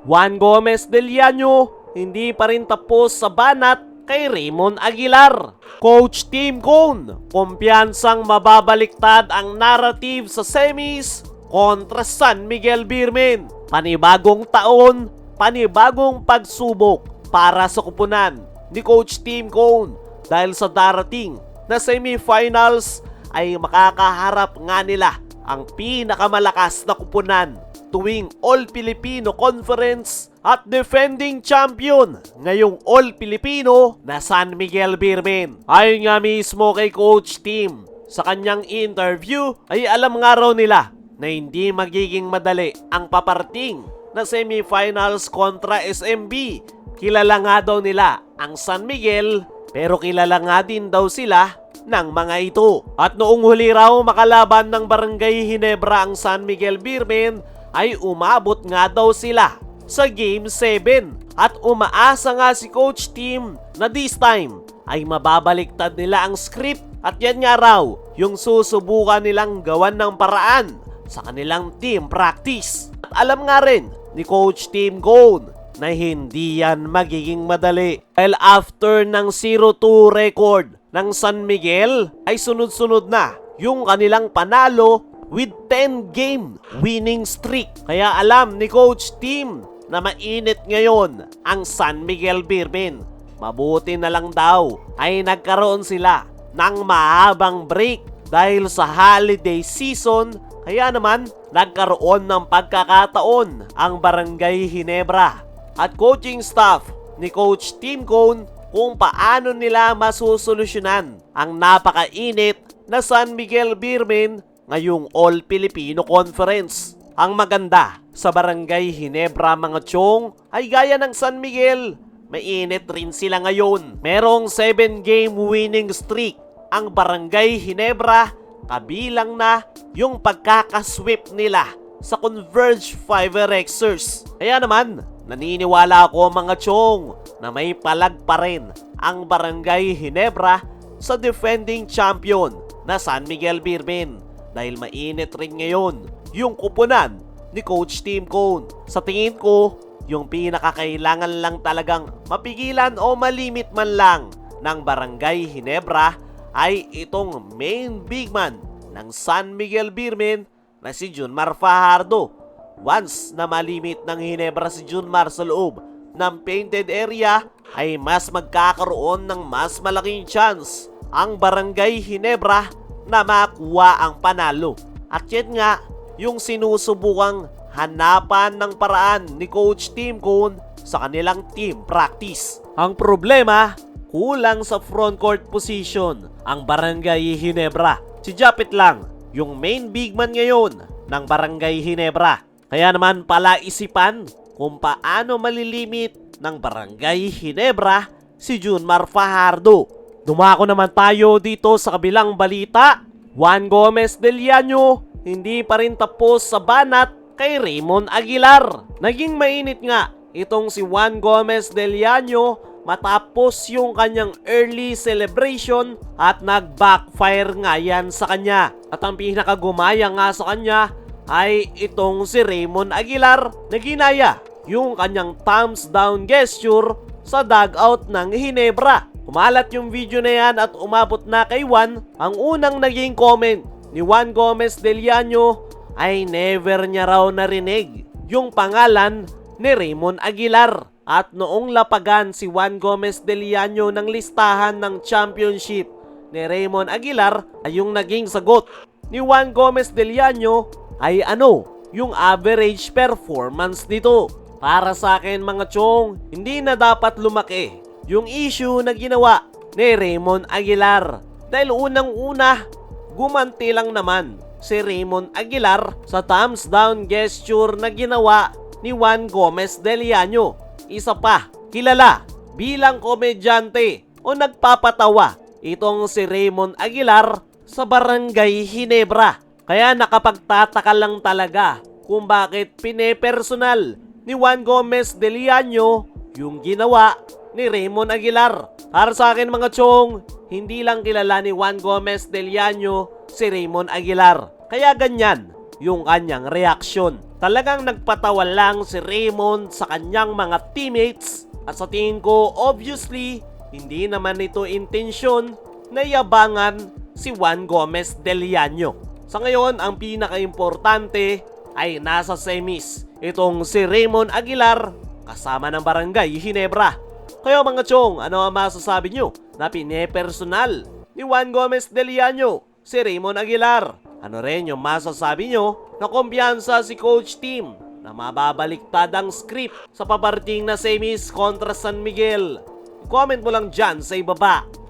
Juan Gomez de Llano, hindi pa rin tapos sa banat kay Raymond Aguilar. Coach Tim Cone, kumpiyansang mababaliktad ang narrative sa semis kontra San Miguel Beermen. Panibagong taon, panibagong pagsubok para sa kupunan ni Coach Tim Cone dahil sa darating na semifinals ay makakaharap nga nila ang pinakamalakas na kupunan tuwing All-Filipino Conference at defending champion ngayong All-Filipino na San Miguel Beermen. Ayon nga mismo kay Coach Tim, sa kanyang interview ay alam nga raw nila na hindi magiging madali ang paparting na semifinals kontra SMB. Kilala nga daw nila ang San Miguel pero kilala nga din daw sila ng mga ito. At noong huli raw makalaban ng Barangay Ginebra ang San Miguel Beermen ay umabot nga daw sila sa Game 7. At umaasa nga si Coach Tim na this time ay mababaliktad nila ang script at yan nga raw yung susubukan nilang gawan ng paraan sa kanilang team practice. At alam nga rin ni Coach Tim Cone na hindi yan magiging madali. Dahil after ng 0-2 record ng San Miguel ay sunod-sunod na yung kanilang panalo with 10-game winning streak. Kaya alam ni Coach Tim na mainit ngayon ang San Miguel Beermen. Mabuti na lang daw ay nagkaroon sila ng mahabang break dahil sa holiday season. Kaya naman nagkaroon ng pagkakataon ang Barangay Ginebra at coaching staff ni Coach Tim Cone kung paano nila masusolusyonan ang napakainit na San Miguel Beermen ngayong All-Filipino Conference. Ang maganda sa Barangay Ginebra mga chong ay gaya ng San Miguel, mainit rin sila ngayon. Merong 7-game winning streak ang Barangay Ginebra, kabilang na yung pagkakasweep nila sa Converge 5Rexers. Kaya naman, naniniwala ako mga chong na may palag pa rin ang Barangay Ginebra sa defending champion na San Miguel Beermen dahil mainit rin ngayon yung kupunan ni Coach Tim Cone. Sa tingin ko, yung pinakakailangan lang talagang mapigilan o malimit man lang ng Barangay Ginebra ay itong main big man ng San Miguel Beermen na si Junmar Fajardo. Once na malimit ng Ginebra si Junmar sa loob ng painted area ay mas magkakaroon ng mas malaking chance ang Barangay Ginebra na makuha ang panalo. At yan nga yung sinusubukang hanapan ng paraan ni Coach Tim Cone sa kanilang team practice. Ang problema, kulang sa frontcourt position ang Barangay Ginebra. Si Japit lang yung main big man ngayon ng Barangay Ginebra. Kaya naman palaisipan kung paano malilimit ng Barangay Ginebra si Junmar Fajardo. Dumako naman tayo dito sa kabilang balita. Juan Gomez de Llano, hindi pa rin tapos sa banat kay Raymond Aguilar. Naging mainit nga itong si Juan Gomez de Llano matapos yung kanyang early celebration at nag-backfire nga yan sa kanya. At ang pinakagumaya nga sa kanya ay itong si Raymond Aguilar na ginaya yung kanyang thumbs down gesture sa dugout ng Ginebra. Kumalat yung video na yan at umabot na kay Juan. Ang unang naging comment ni Juan Gomez de Llano ay never niya raw narinig yung pangalan ni Raymond Aguilar. At noong lapagan si Juan Gomez de Llano ng listahan ng championship ni Raymond Aguilar ay yung naging sagot ni Juan Gomez de Llano ay yung average performance nito. Para sa akin mga chong, hindi na dapat lumaki yung issue na ginawa ni Raymond Aguilar. Dahil unang-una, gumanti lang naman si Raymond Aguilar sa thumbs down gesture na ginawa ni Juan Gomez de Llano. Isa pa, kilala bilang komedyante o nagpapatawa itong si Raymond Aguilar sa Barangay Ginebra. Kaya nakapagtataka lang talaga kung bakit pinepersonal ni Juan Gomez de Llano yung ginawa ni Raymond Aguilar. Para sa akin mga chong, hindi lang kilala ni Juan Gomez de Llano si Raymond Aguilar. Kaya ganyan yung kanyang reaksyon. Talagang nagpatawa lang si Raymond sa kanyang mga teammates at sa tingin ko obviously hindi naman ito intensyon na yabangan si Juan Gomez del Llano. Sa ngayon, ang pinaka-importante ay nasa semis itong si Raymond Aguilar kasama ng Barangay Ginebra. Kaya mga chong, ano ang masasabi nyo na pinepersonal ni Juan Gomez del Llano si Raymond Aguilar? Ano rin yung masasabi nyo na kumpiyansa si Coach Team na mababaliktad ang script sa paparating na semis kontra San Miguel? Comment mo lang dyan sa ibaba.